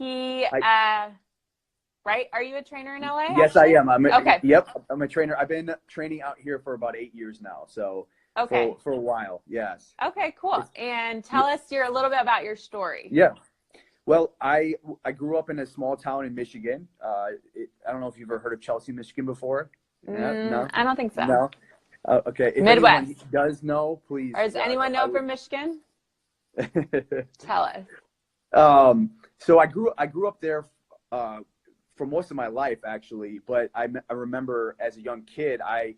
he, right? Are you a trainer in LA? Yes, actually? I am. Okay. Yep, I'm a trainer. I've been training out here for about 8 years now. So Okay. for a while, yes. Okay, cool. And tell us a little bit about your story. Yeah. Well, I grew up in a small town in Michigan. I don't know if you've ever heard of Chelsea, Michigan before. No? I don't think so. No? Okay. If Midwest. anyone does know, please. Or does anyone know from Michigan? Tell us. So I grew up there for most of my life, actually. But I remember as a young kid, I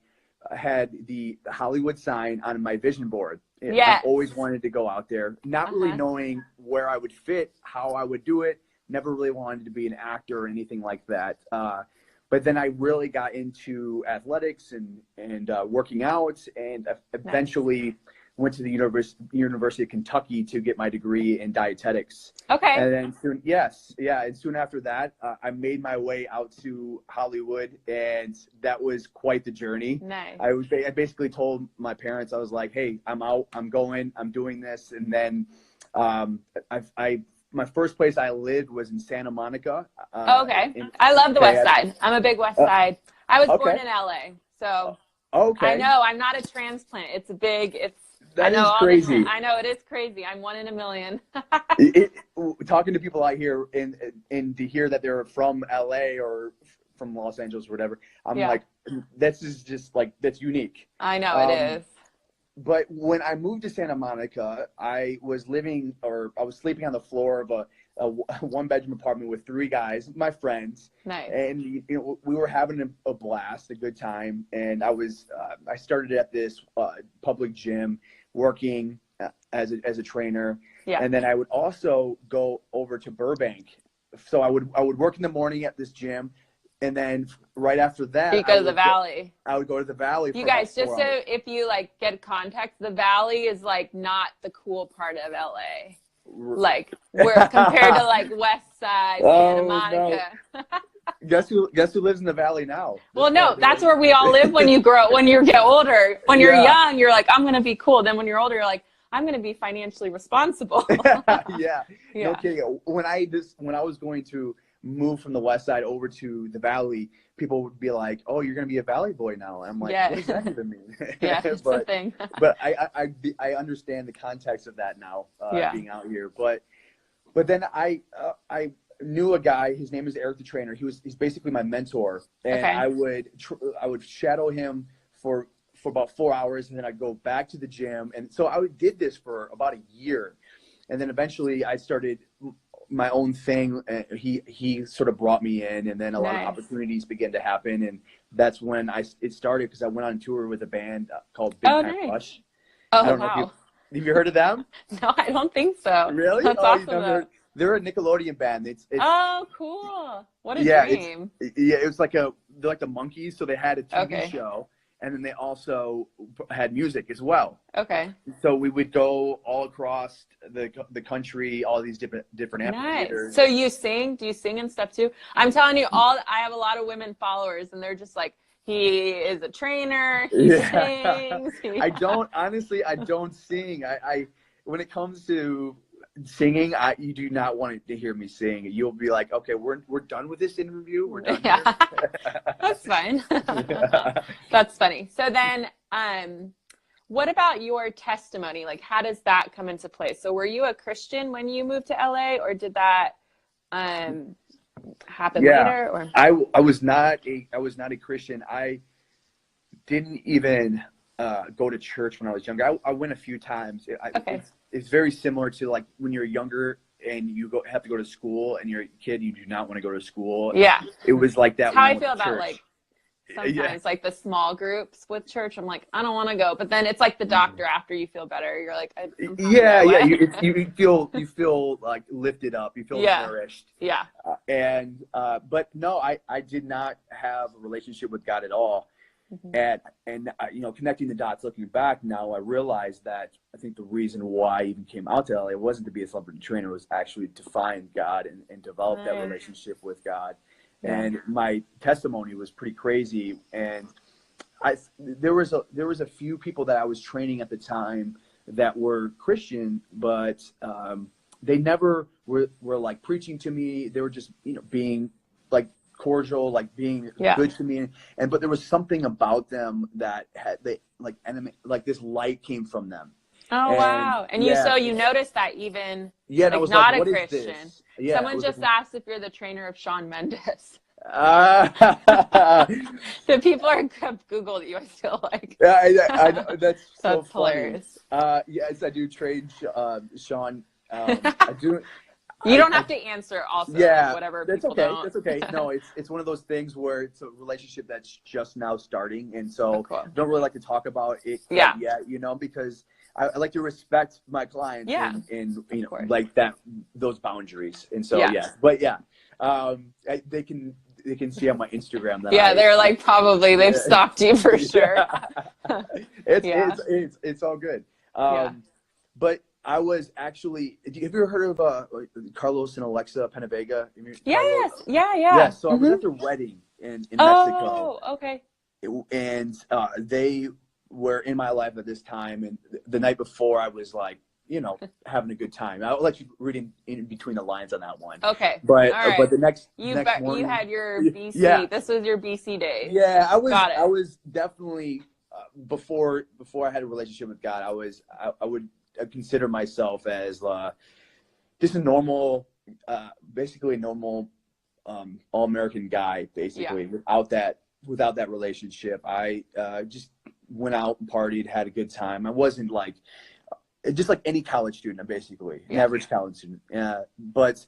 had the Hollywood sign on my vision board. Yeah. I always wanted to go out there, not really knowing where I would fit, how I would do it. Never really wanted to be an actor or anything like that. But then I really got into athletics and working out, and eventually went to the University of Kentucky to get my degree in dietetics. Okay. And then and soon after that, I made my way out to Hollywood, and that was quite the journey. Nice. I basically told my parents, I was like, hey, I'm out, I'm going, I'm doing this. And then my first place I lived was in Santa Monica. Okay. I love the West Side. I'm a big West Side. I was born in LA, so I know I'm not a transplant. That is crazy. I know it is crazy. I'm 1 in a million. Talking to people out here and to hear that they're from LA or from Los Angeles or whatever, I'm like, this is just like, that's unique. I know it is. But when I moved to Santa Monica, I was sleeping on the floor of a one-bedroom apartment with 3 guys, my friends. Nice. And we were having a blast, a good time. And I started at this public gym, working as a trainer. Yeah. And then I would also go over to Burbank. So I would work in the morning at this gym. And then right after that, you go to the Valley. I would go to the Valley. You guys, just so if you get context, the Valley is not the cool part of LA. We're compared to West Side, Santa Monica. No. Guess who lives in the Valley now? Well, no, that's where we all live when you get older. When you're young, you're like, I'm gonna be cool. Then when you're older, you're like, I'm gonna be financially responsible. Yeah. No kidding. When I was going to move from the West Side over to the Valley, people would be like, "Oh, you're gonna be a Valley boy now." And I'm like, "What does that even mean?" Yeah, it's the thing. But I understand the context of that now, being out here. But then I knew a guy. His name is Eric the trainer. He's basically my mentor, and I would shadow him for about 4 hours, and then I'd go back to the gym. And so I did this for about a year, and then eventually I started my own thing. He sort of brought me in, and then a lot of opportunities began to happen, and that's when it started, because I went on tour with a band called Big Time Rush. Oh, wow. Have you heard of them? No, I don't think so. Really? That's awesome. They're a Nickelodeon band. It's oh, cool. What a dream. It was they're like the Monkees, so they had a TV show, and then they also had music as well. Okay. So we would go all across the country, all these different amphitheaters. Nice. So you sing? Do you sing and stuff too? I'm telling you, I have a lot of women followers, and they're just like, he is a trainer. He sings. I don't sing. I when it comes to singing, you do not want to hear me sing. You'll be like, okay, we're done with this interview. We're done. Yeah. That's fine. That's funny. So then, what about your testimony? How does that come into play? So were you a Christian when you moved to LA, or did that happen later? Or I was not a Christian. I didn't even go to church when I was younger. I went a few times. It's very similar to when you're younger and you have to go to school, and you're a kid, you do not want to go to school. Yeah. It was like that. That's how I feel about sometimes the small groups with church. I'm like, I don't want to go, but then it's like the doctor after you feel better. You're like, you feel like lifted up. You feel nourished. Yeah. But no, I did not have a relationship with God at all. And connecting the dots, looking back now, I realized that I think the reason why I even came out to LA wasn't to be a celebrity trainer, was actually to find God and develop that relationship with God. And my testimony was pretty crazy. And there was a few people that I was training at the time that were Christian, but they never were like preaching to me. They were just, you know, being like cordial, like being good to me. But there was something about them that like this light came from them. Oh, wow. And you noticed that even like, I was not a Christian. Someone just asked if you're the trainer of Shawn Mendes. The people are Googled you, I feel like. I know, that's so That's hilarious. Yes, I do train Shawn. I do. You don't have to answer also, like, whatever that's people okay. don't. That's okay. No, it's one of those things where it's a relationship that's just now starting. And so I don't really like to talk about it yet, you know, because I like to respect my clients and you know, like those boundaries. And so, but they can see on my Instagram that they're like, probably they've stalked you for sure. It's all good. But I was actually, have you ever heard of Carlos and Alexa Penavega? Yeah. So I was at their wedding in Mexico. Oh, okay. And they were in my life at this time. And the night before, I was like, you know, having a good time. I'll let you read in between the lines on that one. Okay. But but the next morning, you had your BC. This was your BC day. Yeah, I was definitely before I had a relationship with God. I would consider myself as just a normal, basically a normal all-American guy, basically without that relationship. I just went out and partied, had a good time. I wasn't like just like any college student, basically an average college student. But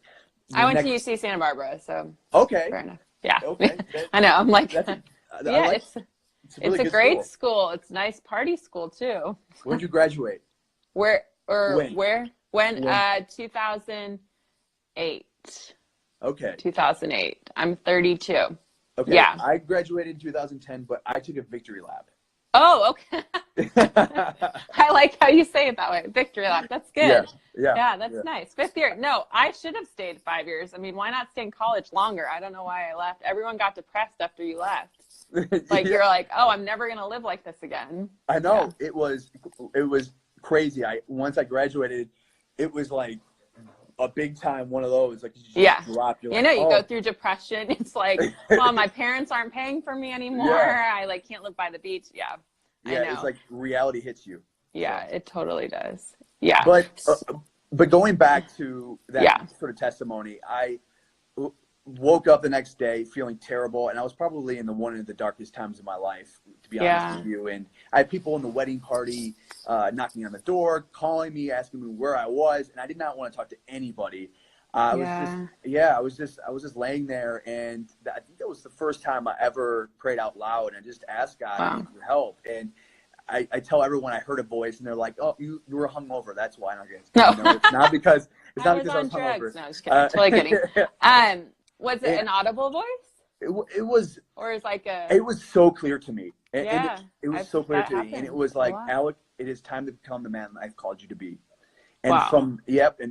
I went to UC Santa Barbara, so fair enough. Yeah, okay. I know. I'm like, it's a great school. It's a nice party school too. When did you graduate? When? 2008. Okay. 2008. I'm 32. Okay. Yeah. I graduated in 2010, but I took a victory lap. Oh, okay. I like how you say it that way. Victory lap. That's good. Yeah, that's nice. 5th year. No, I should have stayed 5 years. I mean, why not stay in college longer? I don't know why I left. Everyone got depressed after you left. Like you're like, oh, I'm never gonna live like this again. I know. It was crazy. Once I graduated, it was like a big time one of those. Like you just drop. You're like, you go through depression. It's like, well, my parents aren't paying for me anymore. I like can't live by the beach. I know. It's like reality hits you. Yeah, it totally does. Yeah. But going back to that sort of testimony, I woke up the next day feeling terrible, and I was probably in one of the darkest times of my life, to be honest with you. And I had people in the wedding party knocking on the door, calling me, asking me where I was, and I did not want to talk to anybody. I was just laying there, and I think that was the first time I ever prayed out loud and just asked God for help. And I tell everyone I heard a voice, and they're like, "Oh, you were hungover. That's why." No, it's not because I was hungover. No, just kidding. Totally kidding. Was it an audible voice? It was, or is like a. It was so clear to me. And it was so clear to me, and it was like, Alec, it is time to become the man I've called you to be. And and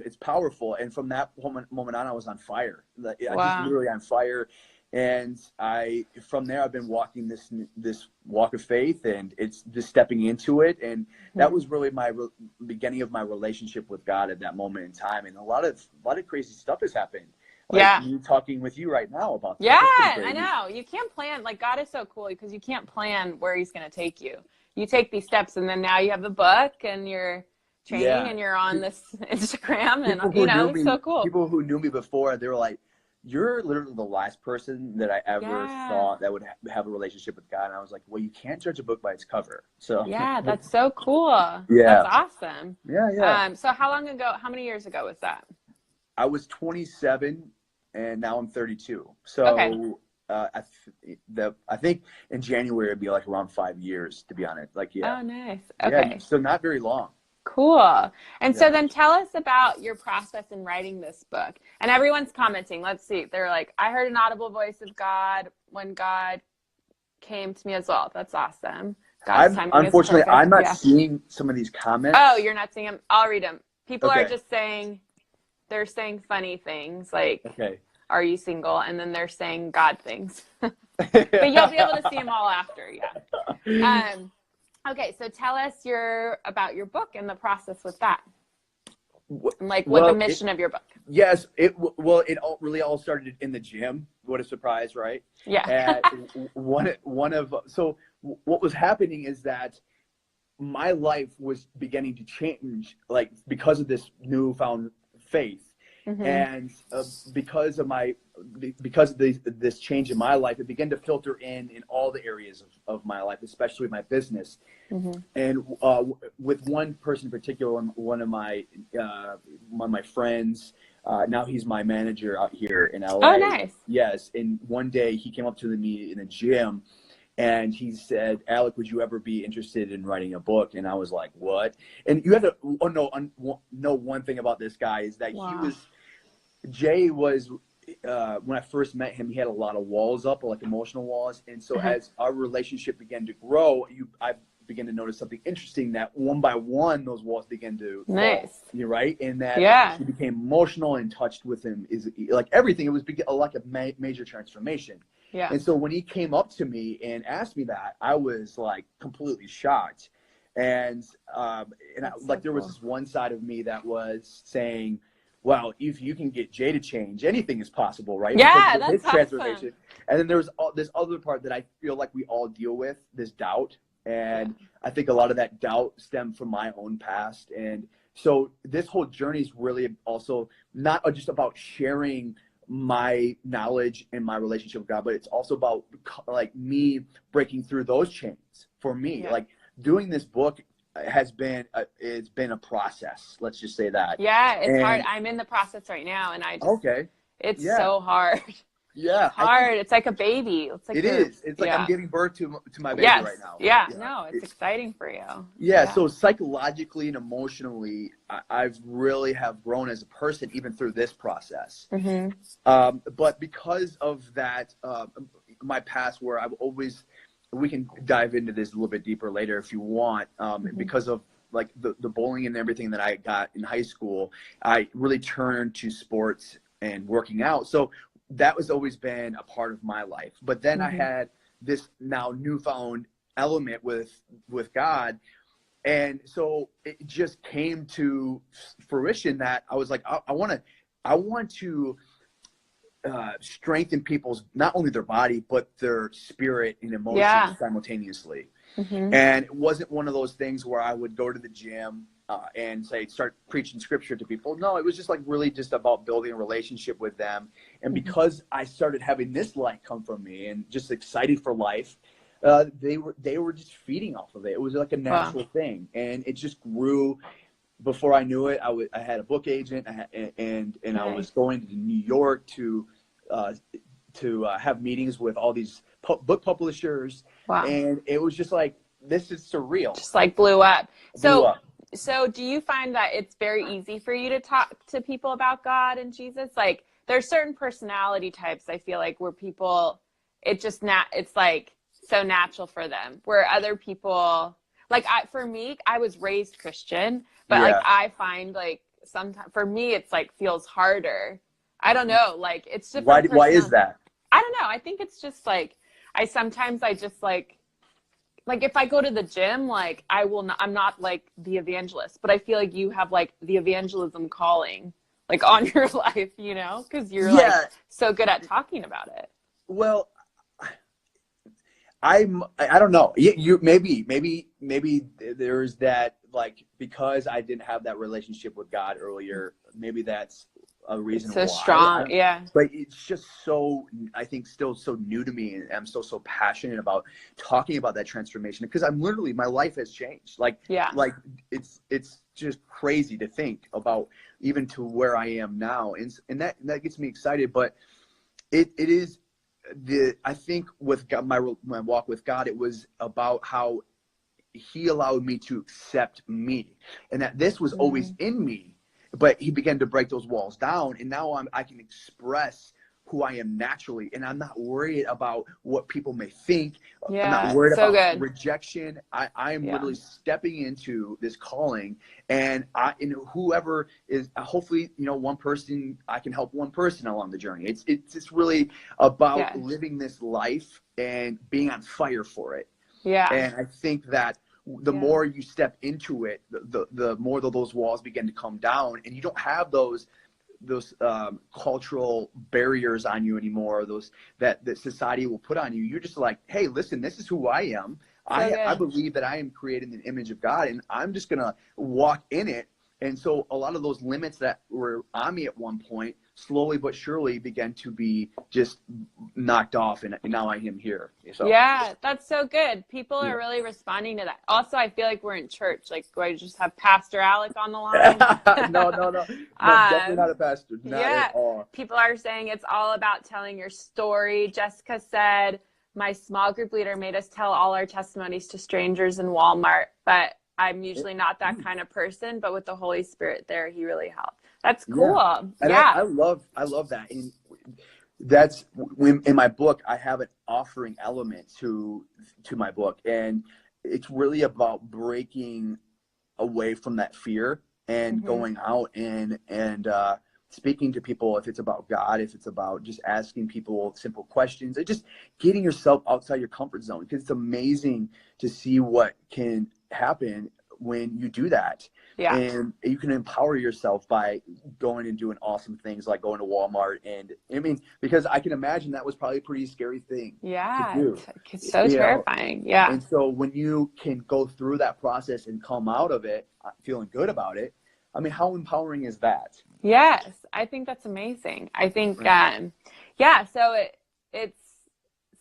it's powerful. And from that moment on, I was on fire. I was literally on fire. And from there, I've been walking this walk of faith, and it's just stepping into it. And that was really my beginning of my relationship with God at that moment in time. And a lot of crazy stuff has happened. Like me talking with you right now about this. Yeah, I know. You can't plan. Like, God is so cool because you can't plan where he's going to take you. You take these steps, and then now you have the book, and you're training, and you're on this Instagram, and it's so cool. People who knew me before, they were like, "You're literally the last person that I ever thought that would have a relationship with God." And I was like, "Well, you can't judge a book by its cover." So that's so cool. That's awesome. So how many years ago was that? I was 27, and now I'm 32. So I think in January it'd be like around 5 years, to be honest. Oh, nice. Okay. So not very long. Cool. And so then tell us about your process in writing this book. And everyone's commenting. Let's see. They're like, I heard an audible voice of God when God came to me as well. That's awesome. Unfortunately, I'm not seeing some of these comments. Oh, you're not seeing them? I'll read them. People are just saying, they're saying funny things like, are you single? And then they're saying God things. But you'll be able to see them all after. Okay, so tell us about your book and the process with that. And like what the mission of your book. Yes. It really all started in the gym. What a surprise, right? Yeah. So what was happening is that my life was beginning to change, like because of this newfound faith. And because of this change in my life, it began to filter in all the areas of my life, especially my business. And with one person in particular, one of my friends, now he's my manager out here in LA. Oh, nice. Yes. And one day he came up to me in the gym and he said, "Alec, would you ever be interested in writing a book?" And I was like, "What?" And you have to know one thing about this guy is that Jay was, when I first met him, he had a lot of walls up, like emotional walls. And so as our relationship began to grow, I began to notice something interesting, that one by one, those walls began to fall. You're right. And that he became emotional and touched with him is like everything. It was like a major transformation. Yeah. And so when he came up to me and asked me that, I was like completely shocked. And there was this one side of me that was saying, well, if you can get Jay to change, anything is possible, right? Yeah, that's transformation. And then there's this other part that I feel like we all deal with, this doubt. And I think a lot of that doubt stemmed from my own past. And so this whole journey is really also not just about sharing my knowledge and my relationship with God, but it's also about like me breaking through those chains for me. Like doing this book it's been a process. Let's just say that. Yeah, it's hard. I'm in the process right now, and it's so hard. Yeah, it's hard. It's like a baby. It's like It's like I'm giving birth to my baby right now. Yeah, no, it's exciting for you. Yeah, so psychologically and emotionally, I've really have grown as a person even through this process. But because of that, my past, where I've always, we can dive into this a little bit deeper later if you want, because of like the bullying and everything that I got in high school, I really turned to sports and working out. So that was always been a part of my life. But then I had this now newfound element with God. And so it just came to fruition that I was like, I want to strengthen people's, not only their body, but their spirit and emotions simultaneously. And it wasn't one of those things where I would go to the gym and start preaching scripture to people. No, it was just like really just about building a relationship with them. And because I started having this light come from me and just excited for life, they were just feeding off of it. It was like a natural thing, and it just grew. Before I knew it, I had a book agent, and I was going to New York to have meetings with all these book publishers. And it was just like, this is surreal. Just like blew up. So do you find that it's very easy for you to talk to people about God and Jesus? Like there's certain personality types, I feel like, where people, it's like so natural for them, where other people, like for me, I was raised Christian, but like I find like sometimes for me, it's like feels harder. I don't know. Like it's different. Why is that? I don't know. I think it's just like, I just like if I go to the gym, like I'm not like the evangelist, but I feel like you have like the evangelism calling like on your life, you know, because you're like so good at talking about it. Well, I don't know. You maybe there's that, like, because I didn't have that relationship with God earlier, maybe that's a reason why. So strong, But it's just so, I think, still so new to me, and I'm still so passionate about talking about that transformation, because I'm literally, my life has changed. Like it's just crazy to think about, even to where I am now, and that gets me excited. But it is I think with God, my walk with God, it was about how He allowed me to accept me, and that this was always in me. But He began to break those walls down, and now I can express who I am naturally, and I'm not worried about what people may think. I'm not worried about rejection. I am literally stepping into this calling, and whoever is, hopefully, one person, I can help one person along the journey. It's just really about living this life and being on fire for it. And I think that the more you step into it, the more those walls begin to come down, and you don't have those cultural barriers on you anymore, those that society will put on you. You're just like, hey, listen, this is who I am. I believe that I am created in the image of God, and I'm just going to walk in it. And so a lot of those limits that were on me at one point, slowly but surely began to be just knocked off, and now I am here. So. Yeah, that's so good. People are really responding to that. Also, I feel like we're in church. Like, do I just have Pastor Alec on the line? No, definitely not a pastor. Not at all. People are saying it's all about telling your story. Jessica said, my small group leader made us tell all our testimonies to strangers in Walmart, but I'm usually not that kind of person, but with the Holy Spirit there, he really helped. That's cool. Yeah. I love that. And that's in my book, I have an offering element to my book. And it's really about breaking away from that fear and going out and speaking to people, if it's about God, if it's about just asking people simple questions, and just getting yourself outside your comfort zone, because it's amazing to see what can happen when you do that. Yeah. And you can empower yourself by going and doing awesome things like going to Walmart. And I mean, because I can imagine that was probably a pretty scary thing to do. It's so terrifying. Yeah. And so when you can go through that process and come out of it feeling good about it, I mean, how empowering is that? Yes, I think that's amazing. I think, so it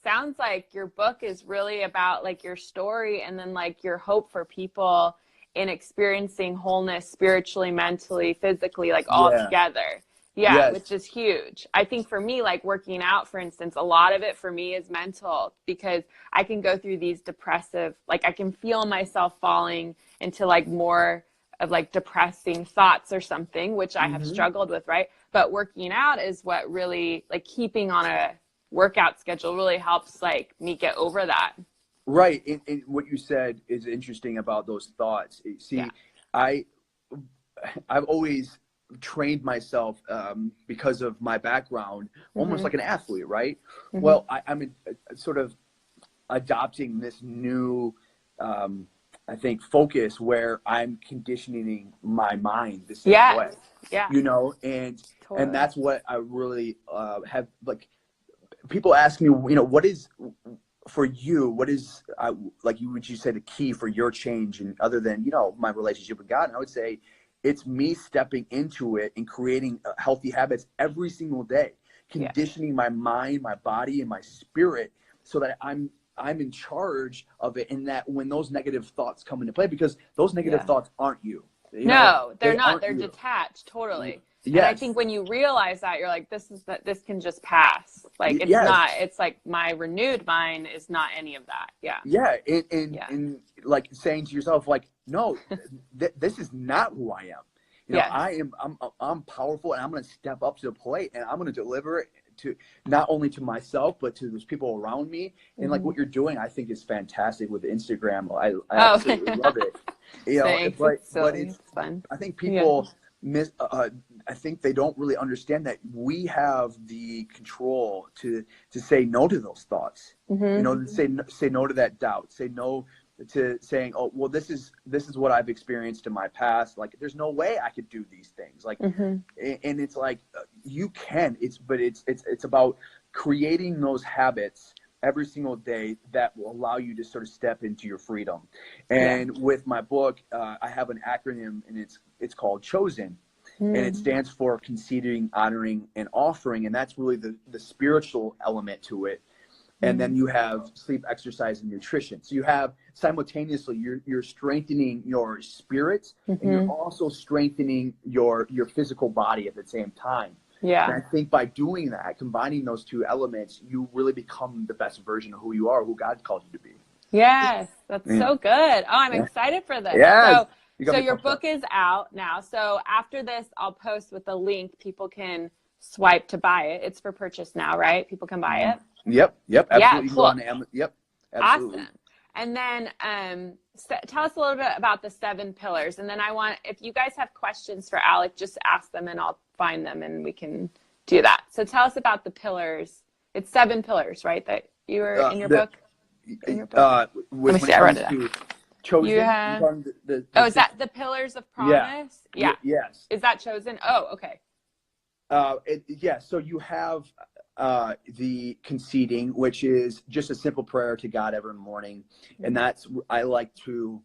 sounds like your book is really about like your story and then like your hope for people in experiencing wholeness spiritually, mentally, physically, like all together. Which is huge. I think for me, like working out, for instance, a lot of it for me is mental, because I can go through these depressive, like I can feel myself falling into like more of like depressing thoughts or something, which I have struggled with, right? But working out is what really, like keeping on a workout schedule really helps like me get over that. Right. And what you said is interesting about those thoughts. See, I've always trained myself because of my background, almost like an athlete, right? Well, I'm sort of adopting this new I think focus where I'm conditioning my mind the same way, you know, and that's what I really have. Like, people ask me, you know, what is for you? What is like would you say the key for your change, and other than, you know, my relationship with God? And I would say it's me stepping into it and creating healthy habits every single day, conditioning my mind, my body, and my spirit so that I'm in charge of it, and that when those negative thoughts come into play, because those negative thoughts aren't you. No, they're not. They're detached. Totally. Yes. And I think when you realize that, you're like, this can just pass. Like, it's not, it's like my renewed mind is not any of that. Yeah. Yeah. And like saying to yourself, like, no, this is not who I am. You know, I'm powerful, and I'm going to step up to the plate, and I'm going to deliver it to not only to myself, but to those people around me. And like what you're doing, I think is fantastic with Instagram. I absolutely love it. You know, but it's fun. I think people I think they don't really understand that we have the control to say no to those thoughts. You know, say no to that doubt. Say no to saying, oh, well, this is what I've experienced in my past. Like, there's no way I could do these things. Like, and it's like, you can. It's about creating those habits every single day that will allow you to sort of step into your freedom. And with my book, I have an acronym, and it's called CHOSEN. And it stands for conceiving, honoring, and offering. And that's really the spiritual element to it. And then you have sleep, exercise, and nutrition. So you have simultaneously, you're strengthening your spirit, and you're also strengthening your physical body at the same time. Yeah. And I think by doing that, combining those two elements, you really become the best version of who you are, who God called you to be. Yes, that's so good. Oh, I'm excited for this. Yeah. So your book is out now. So after this, I'll post with a link. People can swipe to buy it. It's for purchase now, right? People can buy it. Yep. Absolutely. Yeah, cool. Absolutely. Awesome. And then tell us a little bit about the 7 pillars. And then if you guys have questions for Alec, just ask them and I'll find them and we can do that. So tell us about the pillars. It's 7 pillars, right? That you were in your book? Let me see, I read it down. Chosen. You have. Oh, is that the pillars of promise? Yeah. Yes. Is that chosen? Oh, okay. So you have the conceding, which is just a simple prayer to God every morning, and that's I like to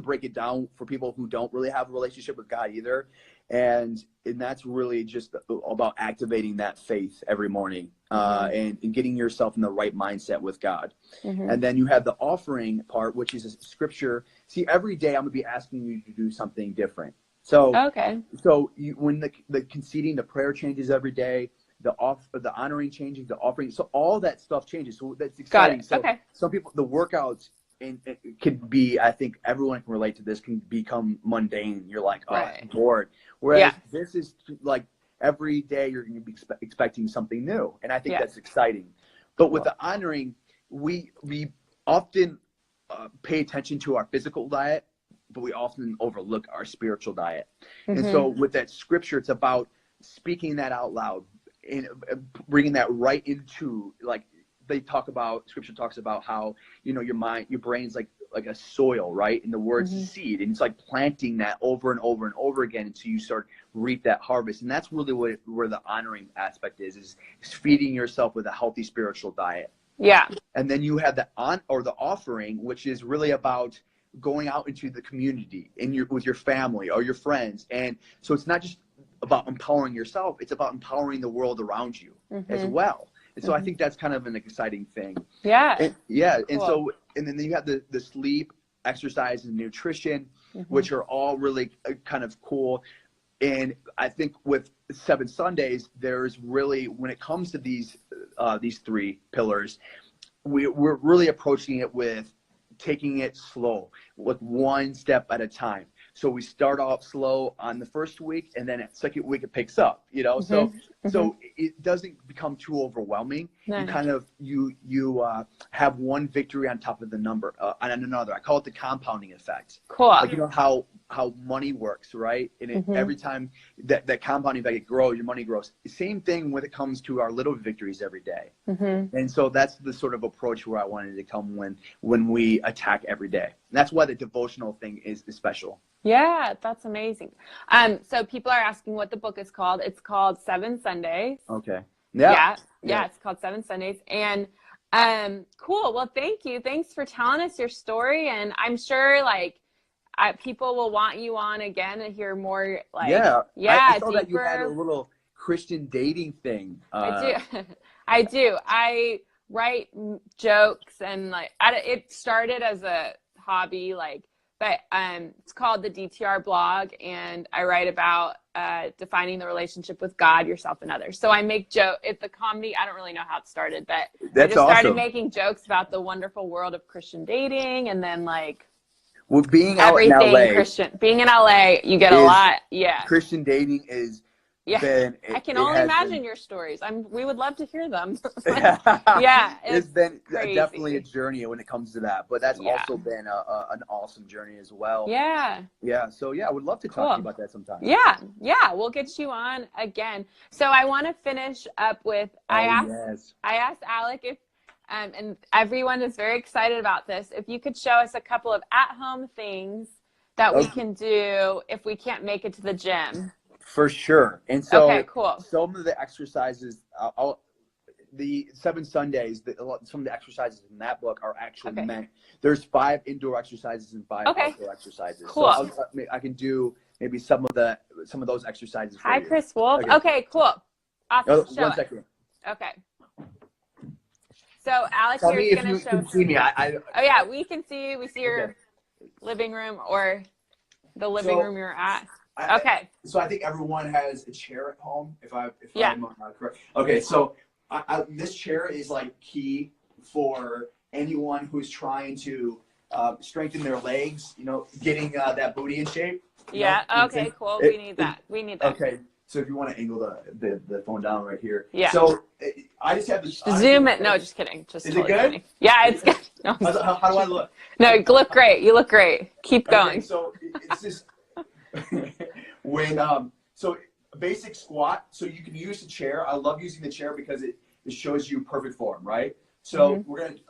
break it down for people who don't really have a relationship with God either, and that's really just about activating that faith every morning, and getting yourself in the right mindset with God. And then you have the offering part, which is a scripture. See, every day I'm gonna be asking you to do something different. So when the conceding, the prayer changes every day, the honoring changes, the offering, so all that stuff changes. So that's exciting. So some people, the workouts, and it could be, I think everyone can relate to this, can become mundane. You're like, oh, I'm bored. Whereas this is like every day you're going to be expecting something new, and I think that's exciting. But with the honoring, we often pay attention to our physical diet, but we often overlook our spiritual diet. And so with that scripture, it's about speaking that out loud and bringing that right into, like, scripture talks about how, your brain's like a soil, right? And the word's seed, and it's like planting that over and over and over again until you start reap that harvest. And that's really where the honoring aspect is feeding yourself with a healthy spiritual diet. Yeah. And then you have the offering, which is really about going out into the community with your family or your friends. And so it's not just about empowering yourself, it's about empowering the world around you as well. And so I think that's kind of an exciting thing. Yeah. Cool. And then you have the sleep, exercise, and nutrition, which are all really kind of cool. And I think with 7 Sundays, there's really, when it comes to these 3 pillars, we're really approaching it with taking it slow, like one step at a time. So we start off slow on the first week, and then at second week it picks up, so it doesn't become too overwhelming. You kind of you have one victory on top of the number on another. I call it the compounding effect. Cool. Like, how money works, right? And every time that compounding effect grows, your money grows. Same thing when it comes to our little victories every day. And so that's the sort of approach where I wanted to come when we attack every day. And that's why the devotional thing is special. Yeah, that's amazing. So people are asking what the book is called. It's called 7 Sundays. Okay. Yeah, it's called 7 Sundays. And cool. Well, thank you. Thanks for telling us your story. And I'm sure people will want you on again to hear more. I saw that you had a little Christian dating thing. I do. I do. I write jokes, and it started as a hobby, but it's called the DTR blog, and I write about defining the relationship with God, yourself, and others. So I make the comedy. I don't really know how it started, but I just started making jokes about the wonderful world of Christian dating, and then being out in LA, Christian. Being in LA, you get a lot. Yeah. Christian dating is. Yeah, I can only imagine your stories. We would love to hear them. It's been definitely a journey when it comes to that, but that's also been an awesome journey as well. Yeah. So I would love to talk to you about that sometime. Yeah, we'll get you on again. So I want to finish up with I asked Alec if, and everyone is very excited about this, if you could show us a couple of at-home things that we can do if we can't make it to the gym. For sure. And so some of the exercises, the 7 Sundays, some of the exercises in that book are actually meant. There's 5 indoor exercises and 5 outdoor exercises. Cool. So I can do maybe some of those exercises for you. Hi, Chris Wolf. Okay, cool. Awesome. One second. Okay. So Alex here is going to show. Can see me. We can see you. We see your living room or the living room you're at. So I think everyone has a chair at home, if I'm correct. Okay, so this chair is key for anyone who's trying to strengthen their legs, getting that booty in shape. Okay, cool. We need that. Okay, so if you want to angle the phone down right here. Yeah. So I just have this. Zoom it. No, just kidding. Is it good? Funny. Yeah, it's good. No, how do I look? No, you look great. You look great. Keep going. So it's just. So basic squat, so you can use the chair. I love using the chair because it shows you perfect form, right? So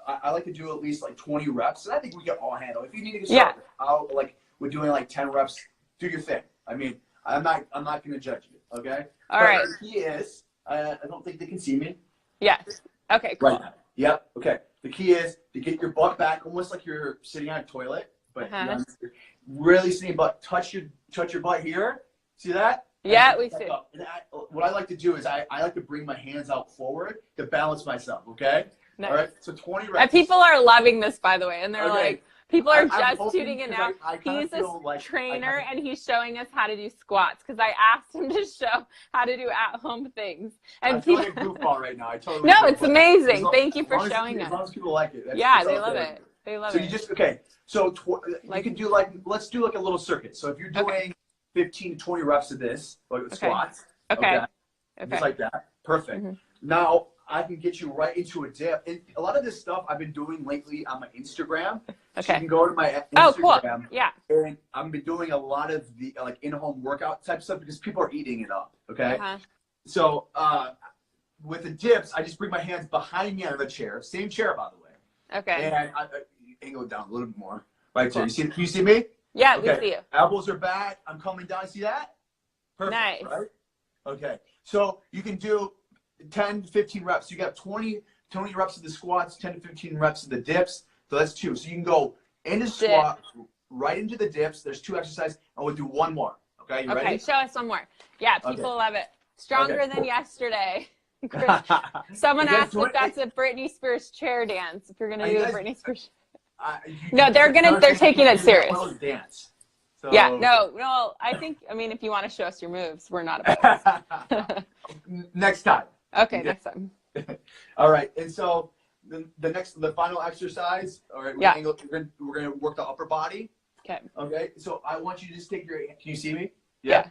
I like to do at least like 20 reps, and I think we can all handle. If you need to start out like we're doing like 10 reps, do your thing. I mean, I'm not going to judge you. Okay. All right. The key is, I don't think they can see me. Yes. Okay. Cool. Right now. Yep. Okay. The key is to get your butt back, almost like you're sitting on a toilet, but you're really sitting butt. Touch your butt here. See that? Yeah, we see. What I like to do is I like to bring my hands out forward to balance myself. Okay. Nice. All right. So 20 reps. And people are loving this, by the way, and they're like, people are just tuning in now. He's a trainer, and he's showing us how to do squats because I asked him to show how to do at-home things. And I feel like a goofball right now. I totally no, it's amazing. Thank you for showing us. As long as people like it. Yeah, they love it. They love it. So you just So you can do let's do like a little circuit. So if you're doing 15 to 20 reps of this, like squats. Okay. Just like that. Perfect. Now I can get you right into a dip. And a lot of this stuff I've been doing lately on my Instagram. So you can go to my Instagram. Oh, cool. Yeah. And I've been doing a lot of the like in-home workout type stuff because people are eating it up. Okay. So with the dips, I just bring my hands behind me on the chair. Same chair, by the way. Okay. And I angle it down a little bit more. Right there. Can you see me? Yeah, we see you. Elbows are back. I'm coming down. See that? Perfect. Nice. Right? Okay. So you can do 10 to 15 reps. You got 20 reps of the squats, 10 to 15 reps of the dips. So that's 2. So you can go into squat, right into the dips. There's 2 exercises, and we'll do one more. Okay, you ready? Okay, show us one more. Yeah, people love it. Stronger than yesterday. Someone asked if that's a Britney Spears chair dance. If you're gonna do a Britney Spears. No, they're taking it serious. Dance. So, yeah, no. I mean, if you want to show us your moves, we're not opposed. Next time. Okay, next time. All right, and so the final exercise. All right, we're gonna work the upper body. Okay. Okay. So I want you to just take can you see me? Yeah.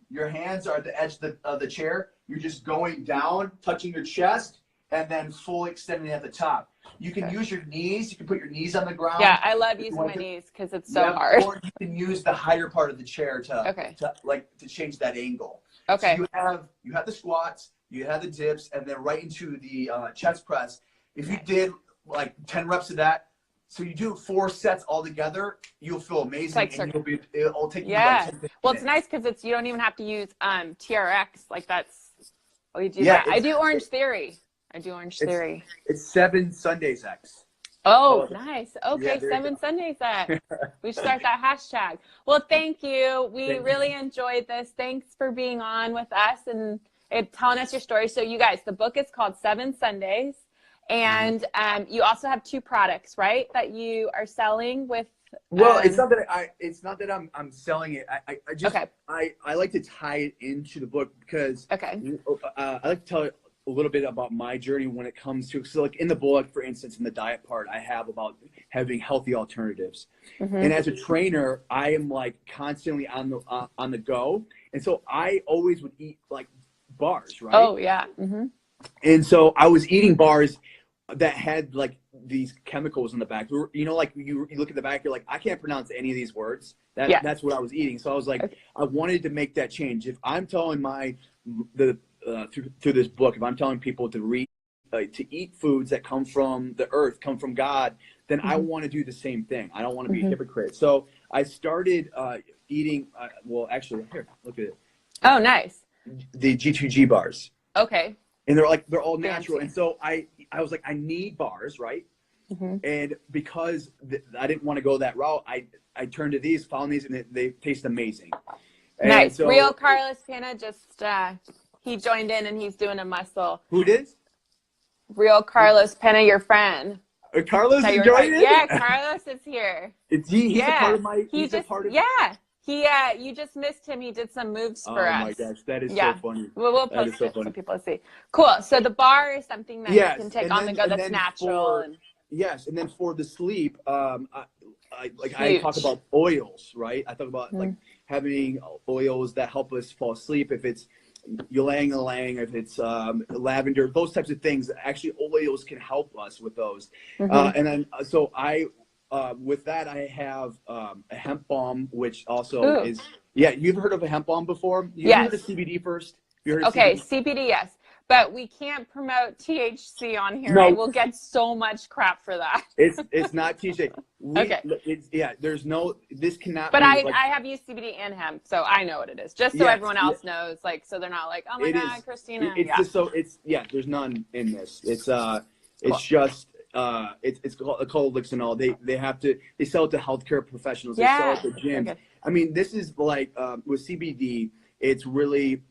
Your hands are at the edge of the chair. You're just going down, touching your chest, and then full extending at the top. You can use your knees. You can put your knees on the ground. Yeah, I love using my knees because it's so hard. Or you can use the higher part of the chair to change that angle. Okay. So you have the squats, you have the dips, and then right into the chest press. If you did like 10 reps of that, so you do 4 sets all together, you'll feel amazing. It's like it'll take you about 10 minutes. Well, it's nice because you don't even have to use TRX. Like that's you do that. I do Orange Theory. It's 7 Sundays X. Oh, nice. Okay, 7 Sundays X. We should start that hashtag. Well, thank you. We really enjoyed this. Thanks for being on with us and telling us your story. So you guys, the book is called 7 Sundays. And you also have 2 products, right, that you are selling with. Well, it's not that I'm selling it. I like to tie it into the book because I like to tell a little bit about my journey when it comes to, so like in the book, for instance, in the diet part, I have about having healthy alternatives. And as a trainer, I am like constantly on the go. And so I always would eat like bars, right? Oh yeah. And so I was eating bars that had like these chemicals in the back. You know, like you look at the back, you're like, I can't pronounce any of these words. That's what I was eating. So I was like, I wanted to make that change. If I'm telling through this book, if I'm telling people to eat foods that come from the earth, come from God, then I want to do the same thing. I don't want to be a hypocrite. So I started eating. Well, actually, here, look at it. Oh, nice. The G2G bars. Okay. And they're all natural. And so I was like, I need bars, right? And because I didn't want to go that route, I turned to these, found these, and they taste amazing. And nice. So, Real Carlos Pena just he joined in and he's doing a muscle. Who did? Real Carlos Pena, your friend. Carlos is joining? Yeah, Carlos is here. He's a part of my. You just missed him. He did some moves for us. Oh my gosh, that is so funny. We'll post it so people see. Cool. So the bar is something that you can take on the go that's natural. Yes, and then for the sleep, I talk about oils, right? I talk about like having oils that help us fall asleep. If it's ylang-ylang, if it's lavender, those types of things. Actually, oils can help us with those. And then so with that, I have a hemp balm, which also is, you've heard of a hemp balm before? You've heard of CBD first? CBD, yes. but we can't promote THC on here. No. Right? We'll get so much crap for that. It's not THC. Okay. There's no, this cannot but be I have used CBD and hemp, so I know what it is. Just so everyone else knows, like, so they're not like, oh my God, Christina. There's none in this. It's Cool. just it's called Elixinol. They sell it to healthcare professionals. They sell it to gyms. Okay. I mean, this is like with CBD, it's really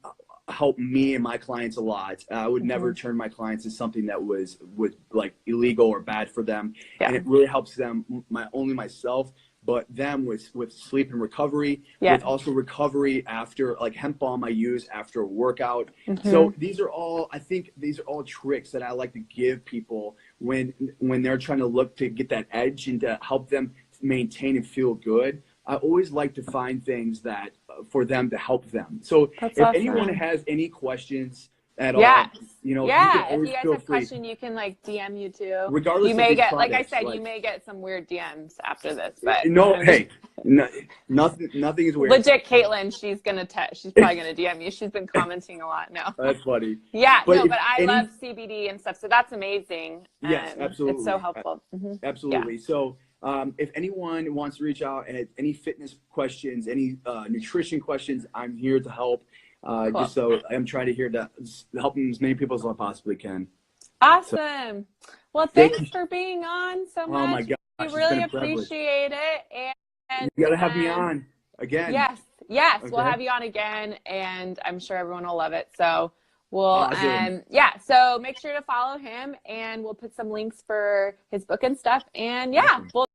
helped me and my clients a lot. I would never turn my clients to something that was like illegal or bad for them. And it really helps them, only myself, but them with sleep and recovery, with also recovery after, like hemp balm I use after a workout. So I think these are all tricks that I like to give people when they're trying to look to get that edge and to help them maintain and feel good. I always like to find things that for them to help them. So if anyone has any questions at all, you know, if you guys have questions, you can like DM you too. Regardless, you may of get, products, like I said, you may get some weird DMs after this, but nothing is weird. Legit, Caitlin, she's probably gonna DM you. She's been commenting a lot now. That's funny. But I love CBD and stuff, so that's amazing. Yes, absolutely. It's so helpful. Absolutely. So. If anyone wants to reach out and any fitness questions, any nutrition questions, I'm here to help. Cool. Just so I'm trying to help as many people as I possibly can. Awesome. Well, thanks for being on so much. Oh my gosh, we really appreciate it. And you gotta have me on again. Yes, okay. We'll have you on again, and I'm sure everyone will love it. So we'll, so make sure to follow him, and we'll put some links for his book and stuff. And we'll